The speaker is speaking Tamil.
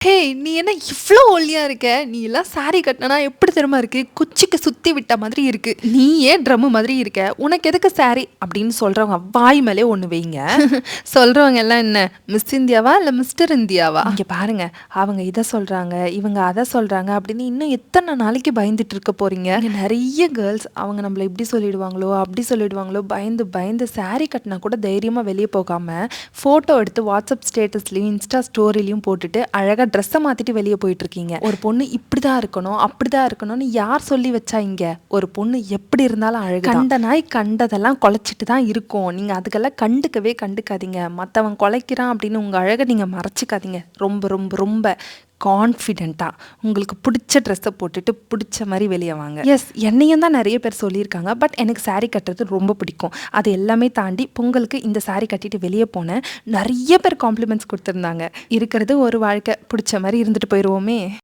ஹே! நீ என்ன இவ்ளோ ஒல்லியா இருக்க? நீ எல்லாம் சாரி கட்னனா எப்படி தெரியுமா இருக்கு? குச்சிக்கு சுத்தி விட்ட மாதிரி இருக்கு. நீ ஏன் ட்ரம் மாதிரி இருக்க? உனக்கு எதுக்கு சாரி? அப்படின்னு சொல்றவங்க வாய் மேலே ஒண்ணு வைங்க. சொல்றவங்க எல்லாம் என்ன மிஸ் இந்தியாவா? இல்ல மிஸ்டர் இந்தியாவா? இங்க பாருங்க. அவங்க இத சொல்றாங்க, இவங்க அத சொல்றாங்க அப்படின்னு இன்னும் எத்தன நாளைக்கு பயந்துட்டு இருக்க போறீங்க? இங்க நெறைய கேர்ள்ஸ் அவங்க நம்மள இப்படி சொல்லிடுவாங்களோ, அப்படி சொல்லிடுவாங்களோ பயந்து பயந்து சாரி கட்டினா கூட தைரியமா வெளிய போகாம, ஃபோட்டோ எடுத்து வாட்ஸ்அப் ஸ்டேட்டஸ்லயும், இன்ஸ்டா ஸ்டோரிலயும் போட்டுட்டு அழகா ட்ரெஸ்ஸை மாத்திட்டு வெளியே போயிட்டு இருக்கீங்க. ஒரு பொண்ணு இப்படிதான் இருக்கணும் அப்படிதான் இருக்கணும்னு யார் சொல்லி வச்சா? இங்க ஒரு பொண்ணு எப்படி இருந்தாலும் அழகு. கண்ட நாய் கண்டதெல்லாம் குலைச்சிட்டு தான் இருக்கும். நீங்க அதுக்கெல்லாம் கண்டுக்காதீங்க. மற்றவன் குலைக்கிறான் அப்படின்னு உங்க அழகை நீங்க மறைச்சிக்காதீங்க. ரொம்ப ரொம்ப ரொம்ப கான்ஃபிடென்ட்டாக உங்களுக்கு பிடிச்ச ட்ரெஸ்ஸை போட்டுட்டு பிடிச்ச மாதிரி வெளியே வாங்க. எஸ், என்னையும் தான் நிறைய பேர் சொல்லியிருக்காங்க. பட் எனக்கு சாரீ கட்டுறது ரொம்ப பிடிக்கும். அது எல்லாமே தாண்டி பொங்கலுக்கு இந்த சாரீ கட்டிட்டு வெளியே போனேன். நிறைய பேர் காம்ப்ளிமெண்ட்ஸ் கொடுத்துருந்தாங்க. இருக்கிறது ஒரு வாழ்க்கை, பிடிச்ச மாதிரி இருந்துட்டு போயிடுவோமே.